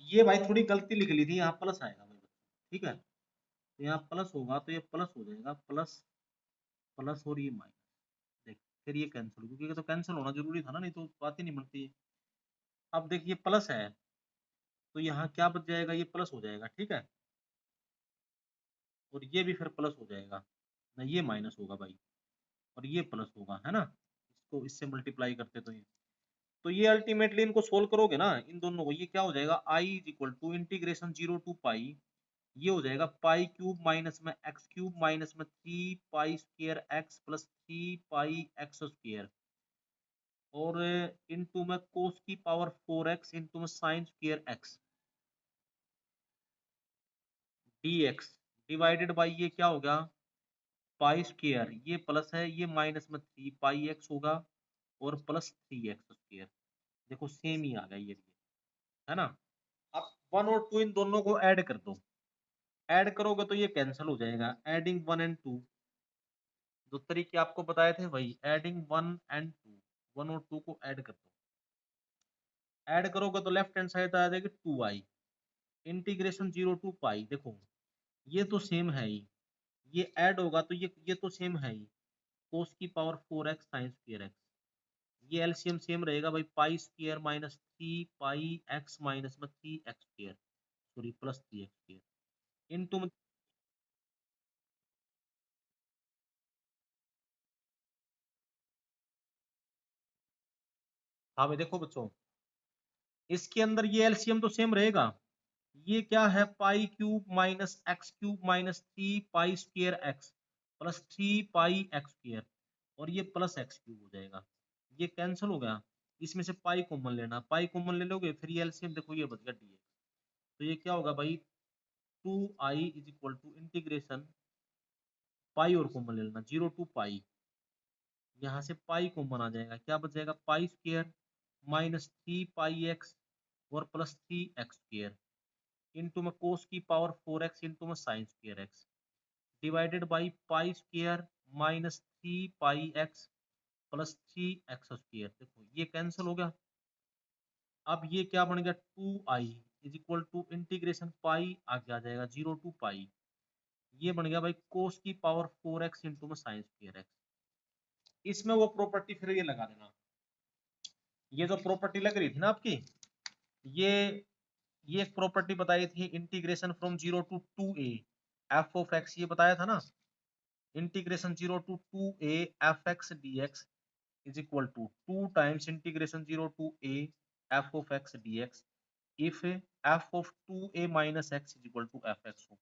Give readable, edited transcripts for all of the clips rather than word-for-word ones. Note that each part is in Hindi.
ये भाई थोड़ी गलती लिख ली थी, यहाँ प्लस आएगा भाई, ठीक है। तो यहाँ प्लस होगा तो ये प्लस हो जाएगा, प्लस प्लस और ये माइनस। देख फिर ये कैंसिल, क्योंकि ये तो कैंसिल होना जरूरी था ना, नहीं तो बात ही नहीं बनती है। अब देख ये प्लस है, तो यहाँ क्या बच जाएगा, ये प्लस हो जाएगा, ठीक है। और ये भी फिर प्लस हो जाएगा ना, ये माइनस होगा भाई, और ये प्लस होगा, है ना। इसको इससे मल्टीप्लाई करते तो ये अल्टीमेटली इनको सोल्व करोगे ना, इन दोनों को, ये क्या हो जाएगा, I is equal to integration 0 to pi, ये हो जाएगा पाई क्यूब माइनस में एक्स क्यूब माइनस में 3 pi square x plus 3 pi x square, और इनटू में कोस की पावर 4 एक्स इंटू में sine square x dx divided by ये क्या हो गया, पाई स्क्वायर, ये प्लस है, ये माइनस में 3 पाई एक्स होगा, और प्लस 3 एक्स स्क्वायर। देखो सेम ही आ गया ये भी, है ना। अब 1 और 2 इन दोनों को ऐड कर दो, ऐड करोगे तो ये कैंसिल हो जाएगा, एडिंग 1 एंड 2, जो तरीके आपको बताए थे वही, एडिंग 1 एंड 2, 1 और 2 को ऐड कर दो। ऐड करोगे तो लेफ्ट हैंड साइड आ जाएगी 2i इंटीग्रेशन 0 टू पाई, देखो ये तो सेम है ही, ये ऐड होगा तो ये तो सेम है ही, कोस की power 4 x sign square x, ये एलसीएम सेम रहेगा भाई, pi square minus 3 pi x minus में 3 x square, sorry plus 3 x square into. हाँ भाई देखो बच्चों, इसके अंदर ये एलसीएम तो सेम रहेगा, ये क्या है, पाई cube minus x cube minus 3 pi square x plus 3 pi x square, और ये प्लस एक्स क्यूब हो जाएगा, ये कैंसिल हो गया। इसमें से पाई कॉमन लेना, पाई कॉमन ले लोगे, फिर ये एलसीएम देखो ये बच गया डी, तो ये क्या होगा भाई, 2i is equal to integration, pi और कॉमन ले लेना 0 टू पाई, यहाँ से पाई कॉमन आ जाएगा, क्या बच जाएगा, pi square minus 3 pi x और प्लस 3 एक्स स्क्वायर इंटू में कोस की पावर 4 एक्स इंटू में sine square x divided by pi square minus 3 pi x plus 3 x square, देखो ये कैंसिल हो गया। अब ये क्या बन गया, 2i is equal to integration pi आगे आ जाएगा 0 टू पाई, ये बन गया भाई कोस की पावर 4 एक्स इंटू में साइन स्क्वायर एक्स। इसमें वो प्रॉपर्टी फिर ये लगा देना, ये जो प्रॉपर्टी लग रही थी ना आपकी, ये ये एक प्रॉपर्टी बताई थी, integration from 0 to 2a f of x, ये बताया था ना, integration 0 to 2a f(x) dx is equal to 2 times integration 0 to a f(x) dx if f of 2a minus x is equal to f(x) हो।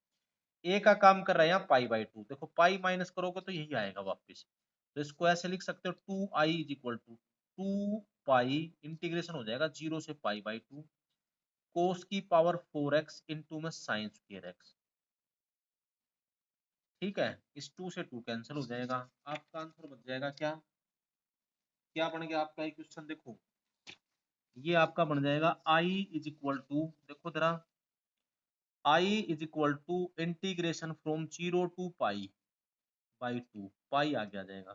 a का काम कर रहा है यहाँ पाई/2, देखो पाई माइनस करोगे तो यही आएगा वापस, तो इसको ऐसे लिख सकते हो 2i is equal to 2 pi integration हो जाएगा 0 से पाई/2 कोस की पावर 4x इंटू में साइन स्क्वायर एक्स, ठीक है। इस 2 से 2 कैंसिल हो जाएगा, आपका आंसर बच जाएगा क्या, क्या बन गया आपका क्वेश्चन, देखो ये आपका बन जाएगा i इज इक्वल टू, देखो जरा, i is equal to integration from 0 to पाई/2, पाई आगे आ जाएगा,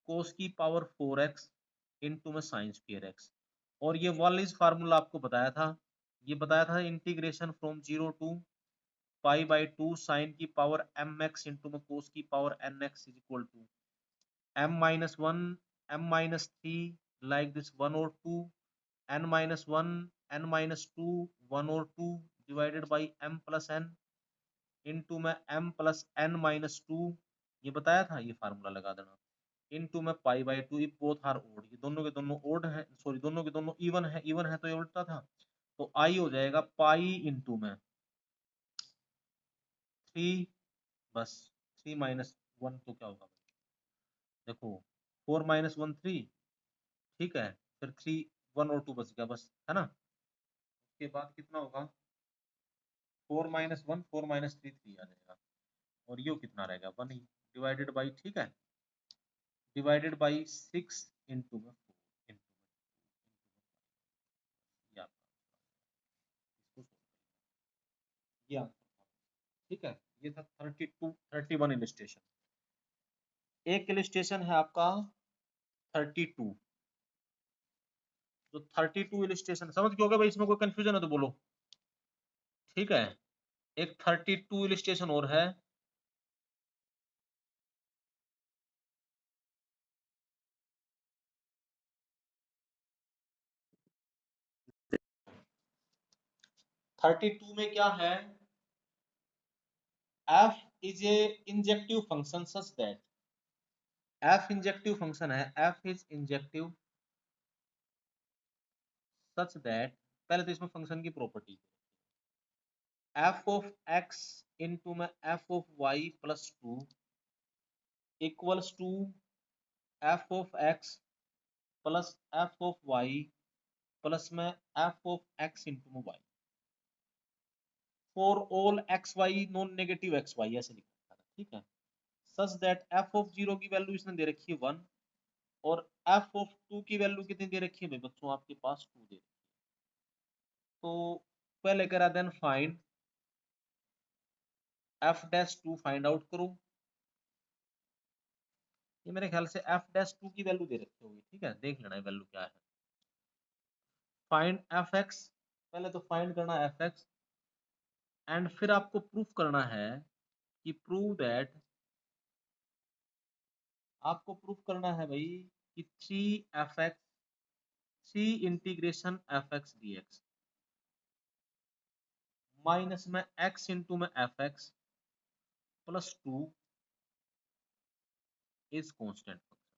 कोस की पावर 4x इंटू में साइन स्क्वायर एक्स, और ये वालिस फार्मूला आपको बताया था, ये बताया था इंटीग्रेशन फ्रॉम 0 टू पाई/2 साइन की पावर mx इंटू में कोस की power nx is equal to m-1 m-3 like this 1 और 2 n-1 n-2 1 और 2 divided by m plus n into में m plus n-2, ये बताया था, ये फार्मूला लगा देना, इंटू में पाई/2, इफ बोथ आर ओड, ये दोनों के दोनों ओड है, सॉरी दोनों के दोनों इवन है, इवन है तो ये उल्टा था, तो आई हो जाएगा पाई इंटू में 3, बस 3-1 तो क्या होगा, देखो 4-1 3, ठीक है, फिर 3 1 और 2 बच गया बस, है ना। उसके बाद कितना होगा, 4-1 4-3 3 आ जाएगा, और यो कितना रहेगा 1 ही, डिवाइडेड बाई, ठीक है, डिवाइडेड बाई 6 इंटू में 4 इंटू में 2 ये आपका इसको ये आंसर, ठीक है। ये था 31 इलिस्ट्रेशन। एक इलिस्ट्रेशन है आपका 32, तो 32 इलिस्ट्रेशन समझ गए होगा भाई, इसमें कोई कंफ्यूजन है तो बोलो। ठीक है, एक 32 इलस्ट्रेशन और है। थर्टी टू में क्या है, f is a injective function such that f injective function है, f is injective such that, पहले तो इसमें फंक्शन की property, f of x into में f of y plus 2 equals to f of x plus f of y plus में f of x into y for all x y non negative x y, ऐसे लिखा था, ठीक है। Such that f of zero की वैल्यू इसने दे रखी है 1 और एफ ऑफ 2 की वैल्यू कितनी दे रखी है भाई बच्चों, आपके पास 2 दे रखी है। तो पहले करा then find f dash 2, find out करो। ये मेरे ख्याल से एफ डैश 2 की वैल्यू दे रखी होगी, ठीक है, देख लेना वैल्यू क्या है। फाइंड एफ एक्स, पहले तो फाइंड करना एफ एक्स एंड फिर आपको प्रूफ करना है कि प्रूव दैट, आपको प्रूफ करना है भाई कि 3 integration f x d x minus में x इंटू में F x plus 2 is constant function.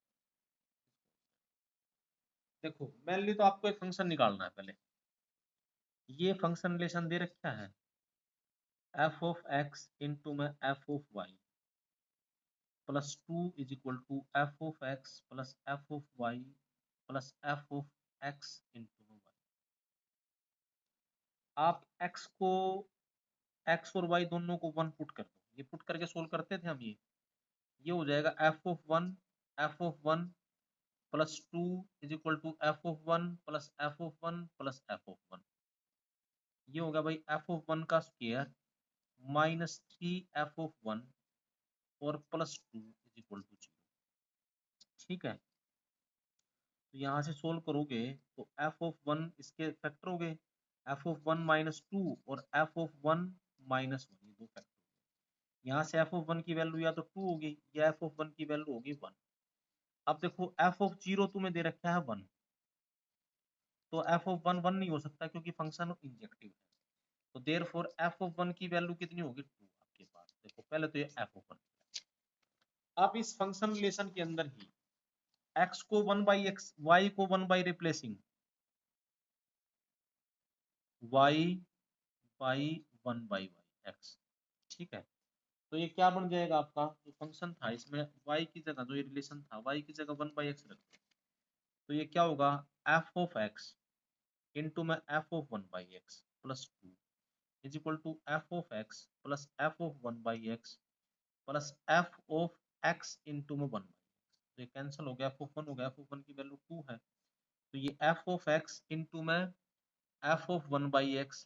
देखो मेनली तो आपको एक फंक्शन निकालना है पहले, ये फंक्शन रिलेशन दे रखा है एफ ऑफ एक्स इंटू में f of y plus 2 is equal to f of x plus f of y plus f of x into में वाई। आप x और y दोनों को 1 पुट कर दो, ये पुट करके सोल्व करते थे हम, ये हो जाएगा f of one plus 2 is equal to f of 1 plus f of 1 plus f of 1। ये होगा भाई एफ ऑफ 1 का स्क्वायर माइनस 3 एफ ऑफ 1 और प्लस 2 इज इक्वल टू 0। ठीक है, तो यहाँ से सोल्व करोगे तो एफ ऑफ 1 इसके फैक्टर हो गए, एफ ऑफ 1 माइनस 2 और एफ ऑफ 1 माइनस 1, ये दो फैक्टर। यहाँ से एफ ऑफ 1 की वैल्यू या तो 2 होगी या एफ ऑफ 1 की वैल्यू होगी 1। अब देखो एफ ऑफ 0 तुम्हें दे रखा है 1, तो एफ ऑफ 1 1 नहीं हो सकता क्योंकि फंक्शन इंजेक्टिव है, तो देयरफॉर एफ ऑफ 1 की वैल्यू कितनी होगी 2 आपके पास। देखो पहले तो ये एफ ऑफ 1, अब इस फंक्शन रिलेशन के अंदर ही x को 1 बाई एक्स, y को 1 by replacing y by 1 by y x, ठीक है। तो ये क्या बन जाएगा आपका जो फंक्शन था, इसमें y की जगह जो ये रिलेशन था y की जगह 1 बाई एक्स रख दो, तो ये क्या होगा एफ ऑफ एक्स इंटू में f of 1 by x plus 2 is equal to f of x plus f of 1 by x plus f of x into में 1 बाई एक्स। तो ये कैंसिल हो गया, एफ ऑफ 1 हो गया, एफ ऑफ 1 की वैल्यू 2 है, तो ये एफ ऑफ एक्स इंटू में f of 1 by x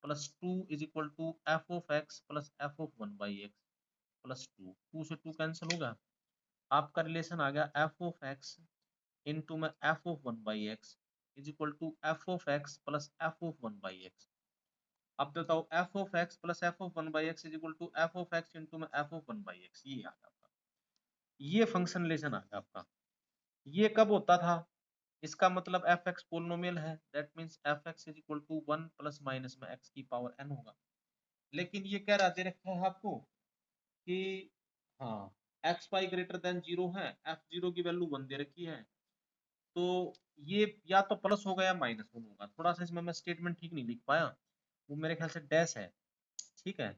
plus 2 is equal to f of x plus f of 1 by x plus 2, 2 से 2 कैंसिल होगा, आपका रिलेशन आ गया एफ ऑफ एक्स इंटू में f of 1 by x is equal to f of x plus f of 1 by x. अब बताओ f of x plus f of 1 by x is equal to f of x into में एफ ऑफ 1 बाई एक्स, ये आ गया आपका, ये फंक्शन रिलेशन आ गया आपका। ये कब होता था, इसका मतलब एफ एक्स पोलिनोमियल है, that means f x is equal to 1 plus minus में एक्स की पावर n होगा। लेकिन ये क्या दे रखा है आपको कि हाँ एक्स वाई ग्रेटर देन 0 है, एफ 0 की वैल्यू 1 दे रखी है, तो ये या तो प्लस होगा या माइनस 1 होगा। थोड़ा सा इसमें मैं स्टेटमेंट ठीक नहीं लिख पाया, वो मेरे ख्याल से डैश है, ठीक है।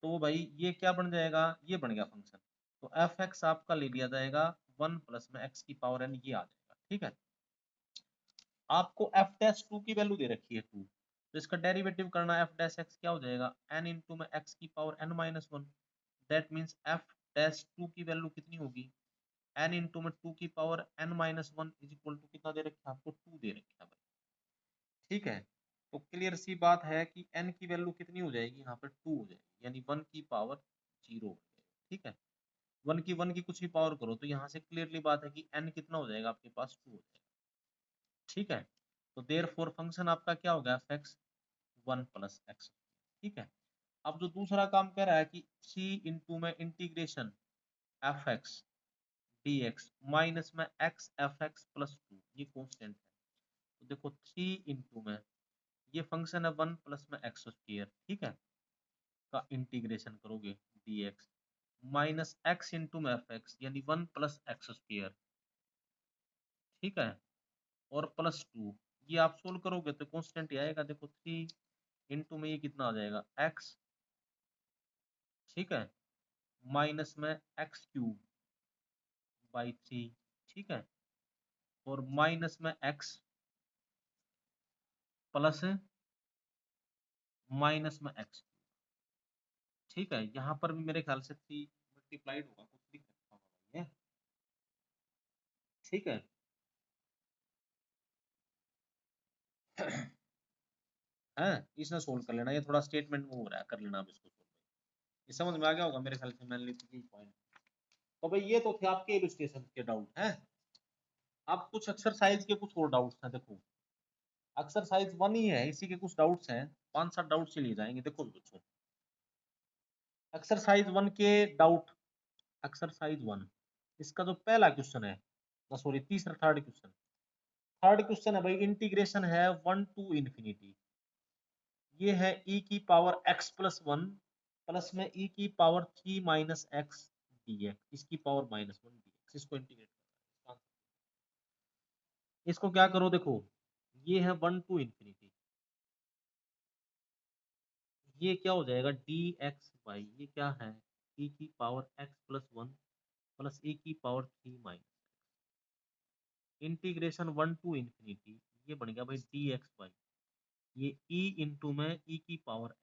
तो भाई ये क्या बन जाएगा, ये बन गया फंक्शन, तो एफ एक्स आपका ले लिया जाएगा 1 प्लस में एक्स की पावर n, ये आ जाएगा, ठीक है। आपको एफ डैश 2 की वैल्यू दे रखी है 2, तो इसका डेरिवेटिव करना एफ डैश एक्स क्या हो जाएगा n इंटू में एक्स की power n minus 1, that means F dash 2 की वैल्यू कितनी होगी n इंटू में 2 की power n minus 1 is equal to कितना दे रखा है आपको 2 दे रखा है भाई, ठीक है। तो क्लियर सी बात है कि n की वैल्यू कितनी हो जाएगी यहाँ पर 2 हो जाएगी, यानी 1 की पावर 0 हो जाएगी, ठीक है। 1 की कुछ भी पावर करो तो यहाँ से क्लियरली बात है कि n कितना हो जाएगा आपके पास 2 हो जाएगा, ठीक है। तो देयरफॉर फंक्शन आपका क्या होगा एफ एक्स 1 प्लस एक्स, ठीक है। अब जो दूसरा काम कह रहा है कि c इंटू में integration f x d x minus में x f x plus two, ये कॉन्स्टेंट है। तो देखो 3 इंटू में ये फंक्शन है 1 प्लस में एक्स स्क्र, ठीक है, का इंटीग्रेशन करोगे D x minus x into में एफ एक्स यानी 1 प्लस एक्स स्क्र, ठीक है, और प्लस टू, ये आप सोल्व करोगे तो कॉन्स्टेंट ही आएगा। देखो 3 इंटू में ये कितना आ जाएगा एक्स, ठीक है, माइनस में एक्स क्यूब बाई 3, ठीक है, और माइनस में एक्स प्लस माइनस में एक्स, ठीक है। यहाँ पर भी मेरे ख्याल से 3 मल्टीप्लाइड होगा, कुछ लिख रखा होगा ये, ठीक है। है, इसने सोल्व कर लेना, ये थोड़ा स्टेटमेंट में हो रहा है, कर लेना आप इसको सोल्व। ये समझ में आ गया होगा मेरे ख्याल से, मैंने लिखी पॉइंट। तो भाई ये तो थे आपके इलस्ट्रेशन के डाउट हैं। अब कुछ एक्सरसाइज के कुछ और डाउट्स हैं। देखो एक्सरसाइज 1 ही है, इसी के कुछ डाउट्स हैं, 5-7 डाउट से लिए जाएंगे। देखो बच्चों एक्सरसाइज 1 के डाउट, एक्सरसाइज 1 इसका जो पहला क्वेश्चन है, सॉरी तीसरा थर्ड क्वेश्चन है भाई, इंटीग्रेशन है 1 to ∞, ये है e की पावर x प्लस 1 प्लस में e की पावर 3 माइनस एक्स dx, इसकी पावर -1 dx, इसको इंटीग्रेट करना है। इसको क्या करो, देखो ये है 1 to ∞, ये क्या हो जाएगा dx बाई, ये क्या है e की power x plus 1 plus e की पावर 3 माइनस इंटीग्रेशन 1 to ∞, ये बन गया भाई dx बाई, ये e इंटू में e की power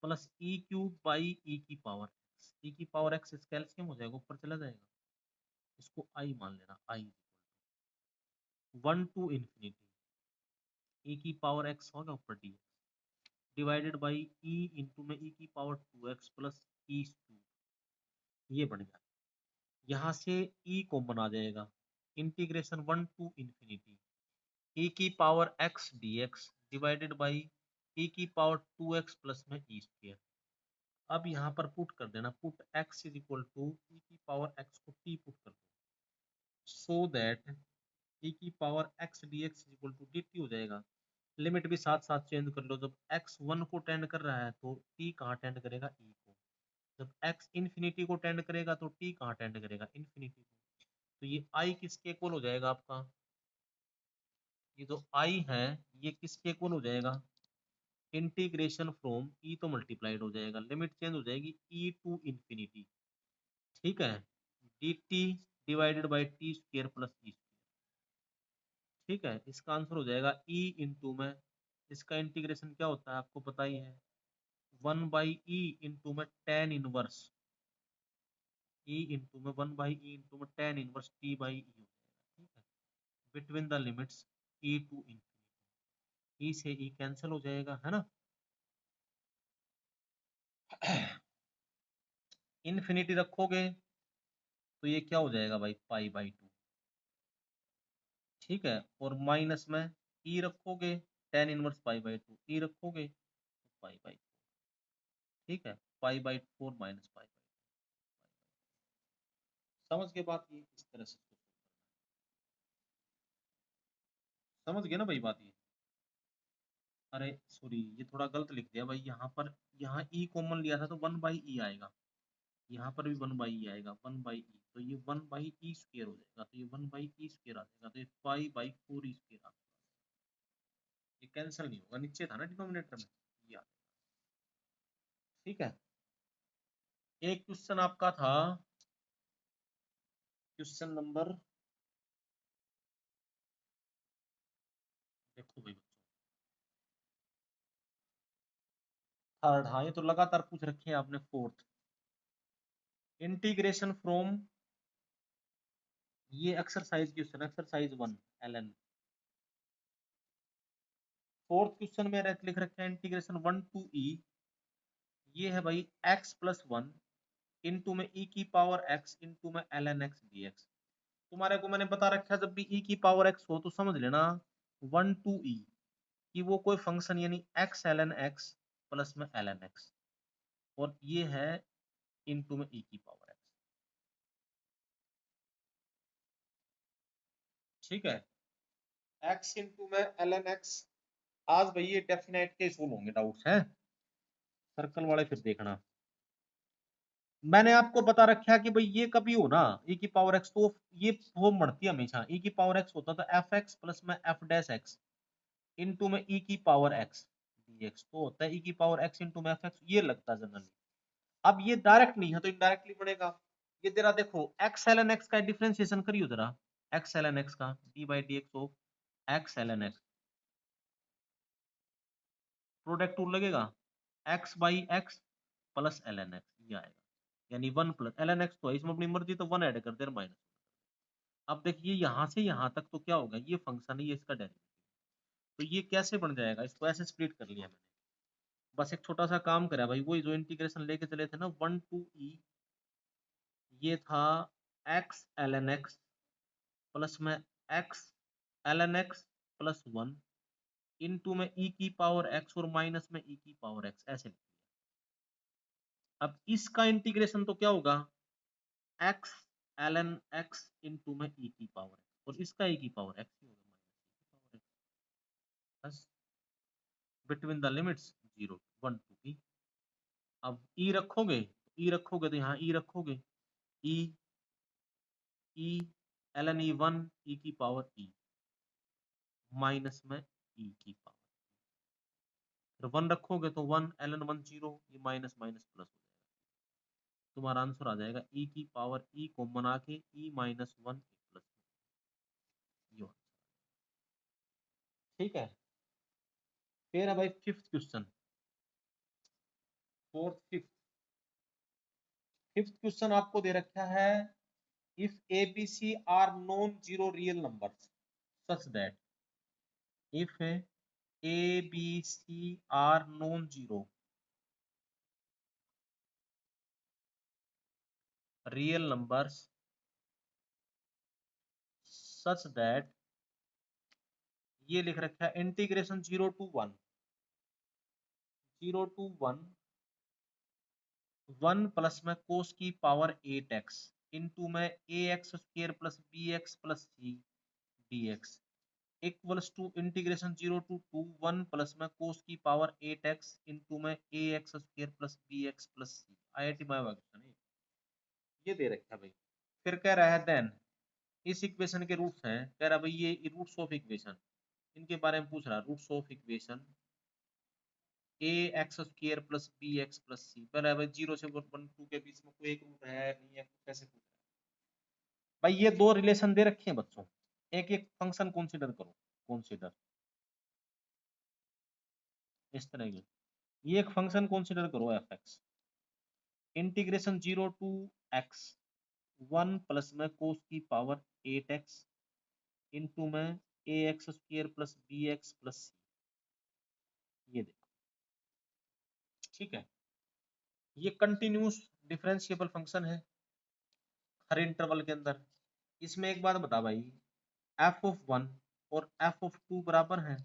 plus e cube by e की पावर एक्स, ई की पावर एक्स इसका एलसीएम हो जाएगा, ऊपर चला जाएगा, इसको आई मान लेना, आई 1 to ∞, ई की पावर एक्स होगा ऊपर D divided by E into में ई की power 2x plus e cube, ये बन गया। यहाँ से ई कॉमन आ जाएगा, इंटीग्रेशन 1 to ∞, ई की power x d x divided by e की पावर 2x प्लस में ई स्क्र। अब यहाँ पर पुट कर देना, put x is equal to e की पावर x को t पुट कर दो, सो दैट e की power x dx is equal to dt हो जाएगा। लिमिट भी साथ साथ चेंज कर लो, जब x 1 को टेंड कर रहा है तो t कहाँ टेंड करेगा, e को, जब x इन्फिनिटी को टेंड करेगा तो t कहाँ टेंड करेगा, इन्फिनिटी को। तो ये i किसके इक्वल हो जाएगा आपका, ये जो i है ये किसके इक्वल हो जाएगा, इंटीग्रेशन फ्रॉम e तो मल्टीप्लाइड हो जाएगा, लिमिट चेंज हो जाएगी e टू इन्फिनिटी, ठीक है, dt divided by t square plus e, ठीक है। इसका आंसर हो जाएगा e इंटू में, इसका इंटीग्रेशन क्या होता है आपको पता ही है, 1/e इंटू में टेन इनवर्स e इंटू में 1/e इंटू में tan inverse t by e हो जाएगा, ठीक है, between the limits e to infinity, e से e कैंसिल हो जाएगा, है ना। इन्फिनिटी रखोगे तो ये क्या हो जाएगा भाई π/2, ठीक है, और माइनस में e रखोगे टेन इनवर्स π/2, e रखोगे तो π/4, ठीक है, π/4 माइनस π, समझ के बात, ये इस तरह से समझ गए ना भाई बात ये। अरे सॉरी ये थोड़ा गलत लिख दिया भाई, यहाँ पर यहाँ ई कॉमन लिया था तो 1/e आएगा, यहाँ पर भी 1/e आएगा, 1/e, तो ये 1/e स्क्र हो जाएगा, तो ये 1/e स्क्र आ जाएगा, तो ये π/4 स्क्र आ जाएगा, ये कैंसिल नहीं होगा, नीचे था ना डिनोमिनेटर में, ये आ, ठीक है। एक क्वेश्चन आपका था, क्वेश्चन नंबर, देखो भाई बच्चों थर्ड, हाँ ये तो लगातार पूछ रखे हैं आपने, फोर्थ, इंटीग्रेशन फ्रॉम, ये exercise question, exercise 1 LN, fourth question में लिख रखे हैं इंटीग्रेशन 1 to e, ये है भाई x प्लस 1 इंटू में e की पावर x इंटू में ln x dx। तुम्हारे को मैंने बता रखा है जब भी e की पावर x हो तो समझ लेना 1 to e कि वो कोई फंक्शन यानी x ln x प्लस में ln x, और ये है इनटू में e की पावर x। ठीक है, x इनटू में ln x। आज भाई ये डेफिनेट के सोल्व होंगे, डाउट्स हैं सर्कल वाले फिर देखना। मैंने आपको बता रखा है कि भाई ये कभी हो ना e की पावर x, तो ये फॉर्म बढ़ती है हमेशा। e की पावर x होता था fx प्लस में f डैश x इनटू में e की पावर x dx, तो होता है e की पावर x इनटू में fx, ये लगता है जनरली। अब ये डायरेक्ट नहीं है तो इनडायरेक्टली बनेगा। ये तेरा देखो x ln x का डिफरेंशिएशन करियो जरा, x ln x का d by D x of x ln x, product tool लगेगा x by x plus ln x, ये आएगा, यानी 1 प्लस ln x तो है, इसमें अपनी मर्जी तो 1 ऐड कर दे माइनस। अब देखिए यहाँ से यहाँ तक तो क्या होगा, ये फंक्शन है, ये इसका डेरिवेटिव, तो ये कैसे बन जाएगा, इसको ऐसे स्प्लिट कर लिया मैंने। बस एक छोटा सा काम करा भाई, वही जो इंटीग्रेशन लेके चले थे ना 1 टू e, ये था x ln x प्लस में x ln x plus 1 into में e की पावर x और माइनस में e की पावर x, ऐसे लिख दिया। अब इसका इंटीग्रेशन तो क्या होगा, x ln x इनटू में e की पावर x, और इसका e की पावर x ही होगा माइनस e की पावर x, बस between the limits 0 1 to e। अब e रखोगे तो यहाँ e रखोगे, e e ln e 1 e की पावर e माइनस में e की पावर, फिर 1 रखोगे तो 1 ln 1 0, ये माइनस माइनस प्लस हो जाएगा, तुम्हारा आंसर आ जाएगा e की पावर e को बना के e माइनस 1 प्लस, ये आंसर। ठीक है, फिर है भाई फिफ्थ क्वेश्चन, फिफ्थ क्वेश्चन आपको दे रखा है, if abc are non zero real numbers such that, if abc are non zero real numbers such that, ये लिख रखा है इंटीग्रेशन 0 टू 1 1 प्लस में कोस की पावर 8x इनटू में ax square plus bx plus c dx equals to integration 0 to 2 1 plus में कोस की पावर 8x इनटू में ax square plus bx plus c। IIT by ये दे रखा है भाई। फिर कह रहा है देन, इस इक्वेशन के रूट्स हैं, कह रहा भाई ये रूट्स ऑफ इक्वेशन, इनके बारे में पूछ रहा, roots of equation a x square plus b x plus c, पहले भाई 0 से 1 2 के बीच में कोई एक रूट है नहीं है, कैसे पूछ रहा है भाई। ये दो रिलेशन दे रखे हैं बच्चों, एक एक फंक्शन कंसीडर करो, कंसीडर इस तरह की, ये एक फंक्शन कंसीडर करो f x, integration 0 to x 1 plus में कोस की पावर 8x इनटू में a x square plus b x plus c, ये देखो। ठीक है, ये कंटिन्यूस डिफरेंशिएबल फंक्शन है हर इंटरवल के अंदर। इसमें एक बात बता भाई, एफ ऑफ 1 और एफ ऑफ 2 बराबर है,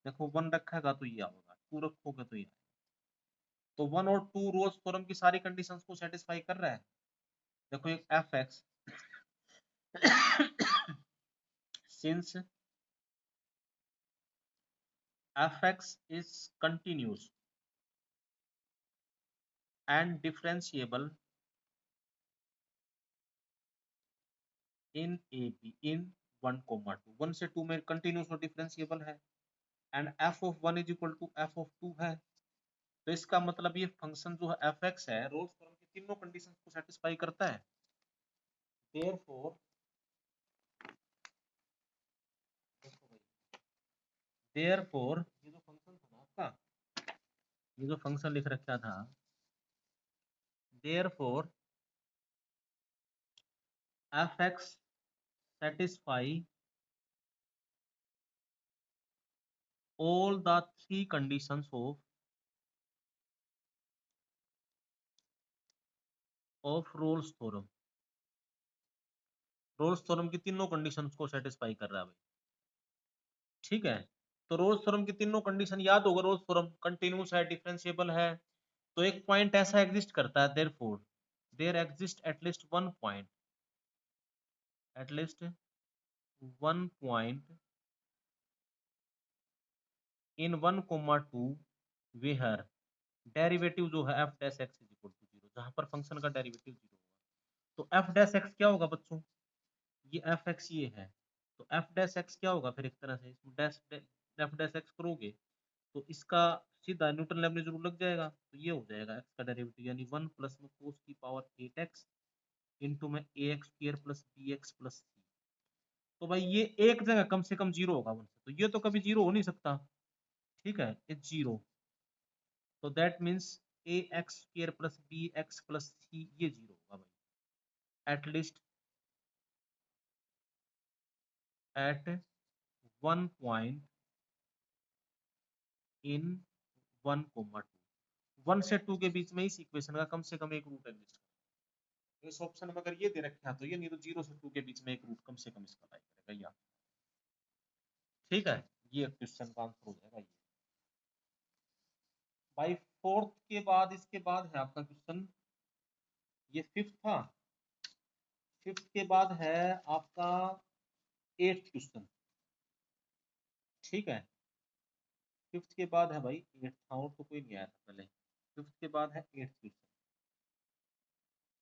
देखो 1 रखेगा तो ये आएगा, 2 रखोगे तो ये आएगा, तो 1 और 2 रोल्स थ्योरम की सारी कंडीशंस को सेटिस्फाई कर रहा है। देखो एक F x since F x is continuous and differentiable in A be in 1, 2, 1 से 2 में कंटिन्यूस और डिफरेंशिएबल है, and f of 1 is equal to f of 2 है, तो इसका मतलब ये फंक्शन जो है एफ एक्स है, रोल्स थ्योरम की तीनों कंडीशंस को सेटिस्फाई करता है। देयरफॉर देयरफॉर ये जो फंक्शन था ना आपका, ये जो फंक्शन लिख रखा था, therefore F x satisfy all the three conditions of Rolle's theorem, roles theorem की तीनों कंडीशंस को सेटिस्फाई कर रहा है भाई। ठीक है, तो रोल्स थ्योरम की तीनों कंडीशन याद होगा। रोल्स थ्योरम कंटिन्यूस है, डिफरेंशिएबल है, तो एक पॉइंट ऐसा एग्जिस्ट करता है, therefore there exist at least one point, at least one point in 1,2 where derivative जो है f dash x is equal to 0, जहां पर फंक्शन का डेरिवेटिव 0 होगा। तो f डैश x क्या होगा बच्चों, ये एफ एक्स ये है, तो एफ डैश एक्स क्या होगा फिर, एक तरह से इसमें डैश एफ डैश एक्स करोगे तो इसका सीधा न्यूटन लेबनिज रूल लग जाएगा, तो ये हो जाएगा एक्स का डेरिवेटिव, यानी 1 प्लस में कोस की पावर 8x इंटू में a x square plus b x plus c. तो भाई ये एक जगह कम से कम जीरो होगा 1 से, तो ये तो कभी जीरो हो नहीं सकता, ठीक है, ये जीरो, तो that means a x square plus b x plus c ये जीरो होगा भाई, at least at one point in 1,2, 1 से 2 के बीच में इस इक्वेशन का कम से कम एक रूट एग्जिस्ट करेगा। इस ऑप्शन में अगर ये दे रखा है तो ये, नहीं तो 0 से 2 के बीच में एक रूट कम से कम इसका लाई करेगा या, ठीक है, ये क्वेश्चन का आंसर हो जाएगा ये। भाई फोर्थ के बाद इसके बाद है आपका क्वेश्चन, ये फिफ्थ था, फिफ्थ के बाद है आपका एट्थ क्वेश्चन, ठीक है, फिफ्थ के बाद है भाई एट्थ था, और तो कोई नहीं आया था पहले, फिफ्थ के बाद है एट्थ क्वेश्चन।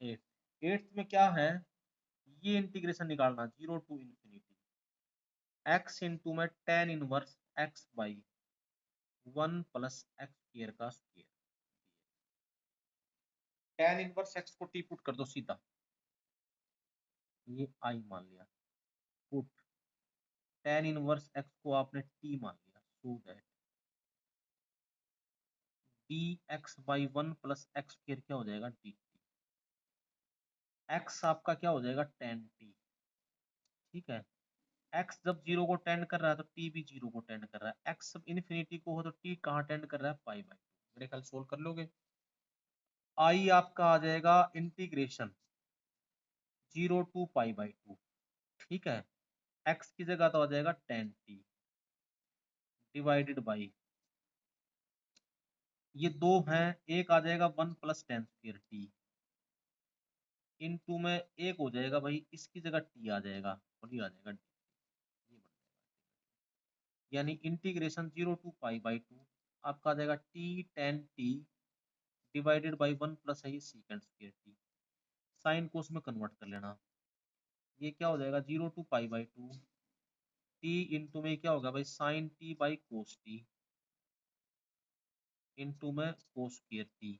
एट्थ, एट्थ में क्या है, ये इंटीग्रेशन निकालना 0 टू इंफिनिटी x इंटू में tan inverse x by 1 plus x square का स्क्वायर, tan इनवर्स x को टी पुट कर दो सीधा, ये i मान लिया, पुट tan इनवर्स x को आपने t मान लिया, so that dx by 1 plus x square क्या हो जाएगा dt, x आपका क्या हो जाएगा tan t, ठीक है, x जब जीरो को टेंड कर रहा है तो t भी जीरो को टेंड कर रहा है, x जब इन्फिनिटी को हो तो t कहाँ टेंड कर रहा है, पाई बाई, मेरे ख्याल सोल्व कर लोगे। i आपका आ जाएगा इंटीग्रेशन 0 टू पाई बाई 2, ठीक है, x की जगह तो आ जाएगा tan t डिवाइडेड बाई, ये दो हैं, एक आ जाएगा 1 plus ten square T into में एक हो जाएगा भाई इसकी जगह t आ जाएगा और ये आ जाएगा d, ये बन जाएगा, यानी इंटीग्रेशन 0 टू पाई बाई 2 आपका आ जाएगा t tan t divided by 1 plus है ये सीकेंड स्क्वायर टी, साइन को उसमें कन्वर्ट कर लेना, ये क्या हो जाएगा 0 to pi by 2 t into में क्या होगा भाई sine t by cos t into में कोस स्क्वायर टी,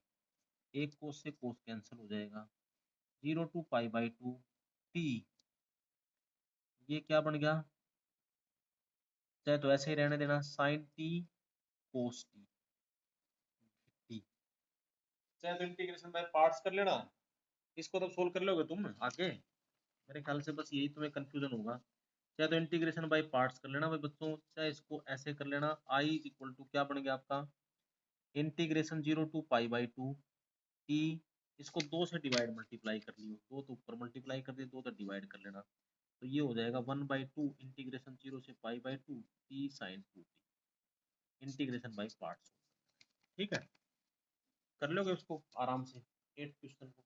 एक कोस से कोस कैंसिल हो जाएगा, 0 टू पाई बाई 2 टी, ये क्या बन गया, चाहे तो ऐसे ही रहने देना sign T cos t T, चाहे तो इंटीग्रेशन बाय पार्ट्स कर लेना, इसको तो सोल्व कर लोगे तुम आगे, मेरे ख्याल से बस यही तुम्हें कंफ्यूजन होगा, चाहे तो इंटीग्रेशन बाय पार्ट्स कर लेना भाई बच्चों, चाहे इसको ऐसे कर लेना, आई इज इक्वल टू क्या बन गया आपका integration 0 to pi by 2 t, इसको दो से डिवाइड मल्टीप्लाई कर लियो, दो तो ऊपर मल्टीप्लाई कर दिए, दो तो डिवाइड कर लेना, तो ये हो जाएगा 1/2 इंटीग्रेशन 0 से pi by 2 t sine 2t integration by parts, ठीक है, कर लोगे उसको आराम से एट क्वेश्चन को।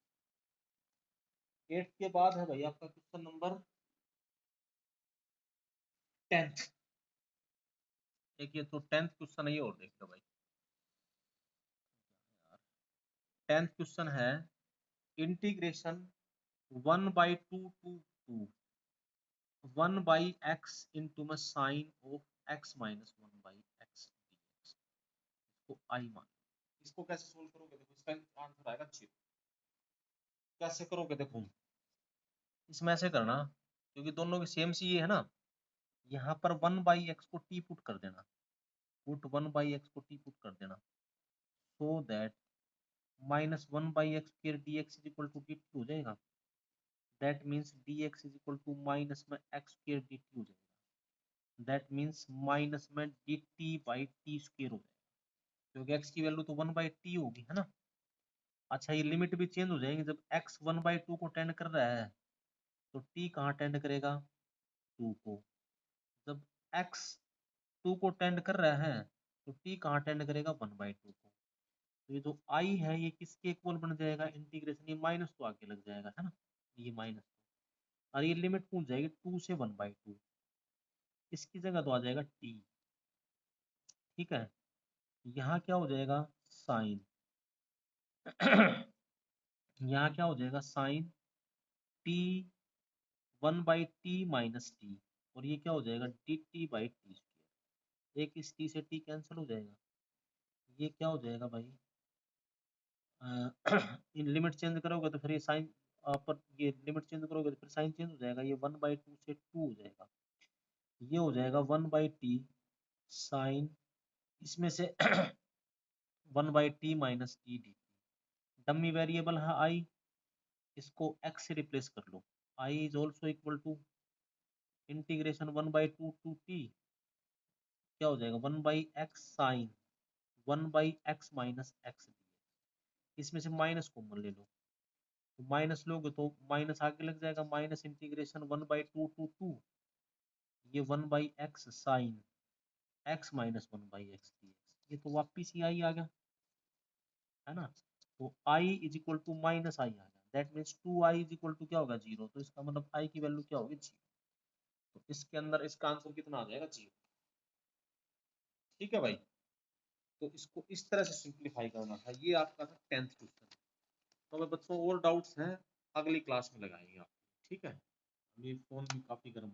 एट के बाद है भाई आपका क्वेश्चन नंबर 10th, एक ये तो 10th क्वेश्चन है, ये और देख लो भाई, 10th क्वेश्चन है integration 1/2 to 2 1 by x into में sine of x minus 1 by x dx को आई मान, इसको कैसे सोल्व करोगे, देखो इसका आंसर आएगा 0, कैसे करोगे देखो, इसमें ऐसे करना, क्योंकि दोनों की सेम सी ये है ना, यहाँ पर 1/x को t पुट कर देना, पुट 1/x को t पुट कर देना, सो दैट माइनस 1/x फिर dx is equal to dt हो जाएगा, that means dx is equal to minus में x स्क्र dt हो जाएगा, दैट मीन्स माइनस में dt बाई टी स्क्र हो जाएगा, क्योंकि x की वैल्यू तो 1/t होगी है ना। अच्छा ये लिमिट भी चेंज हो जाएंगे, जब x 1/2 को टेंड कर रहा है तो t कहाँ टेंड करेगा 2 को, जब x टू को टेंड कर रहा है तो टी कहाँ टेंड करेगा 1/2 को। तो ये जो आई है ये किसके इक्वल बन जाएगा इंटीग्रेशन, ये माइनस तो आगे लग जाएगा है ना, ये माइनस, और ये लिमिट पूछ जाएगी 2 से 1/2, इसकी जगह तो आ जाएगा टी। ठीक है, यहाँ क्या हो जाएगा साइन यहाँ क्या हो जाएगा साइन टी 1/t - टी, और ये क्या हो जाएगा dt/t²। एक इस टी से टी कैंसिल हो जाएगा, ये क्या हो जाएगा भाई इन लिमिट चेंज करोगे तो फिर ये साइन पर ये लिमिट चेंज करोगे तो फिर साइन चेंज हो जाएगा, ये 1/2 से 2 हो जाएगा, ये हो जाएगा 1/t साइन, इसमें से 1/t - T dt। Dummy variable है आई, इसको x से रिप्लेस कर लो, I is also equal to integration 1/2 to t, क्या हो जाएगा 1/x साइन 1/x - x, इसमें से माइनस कॉमन ले लो, तो माइनस लोगे तो माइनस आगे लग जाएगा, माइनस इंटीग्रेशन 1/2 टू 2, ये 1/x sign x - 1/x dx, ये तो वापिस ही आई आ गया है ना। तो i is equal to minus I आ गया, that means 2i is equal to क्या होगा 0, तो इसका मतलब i की वैल्यू क्या होगी 0, तो इसके अंदर इसका आंसर कितना आ जाएगा 0। ठीक है भाई, तो इसको इस तरह से सिंप्लीफाई करना था, ये आपका था 10th क्वेश्चन। तो मैं बच्चों और डाउट्स हैं अगली क्लास में लगाएंगे आप, ठीक है, अभी फोन भी काफी गर्म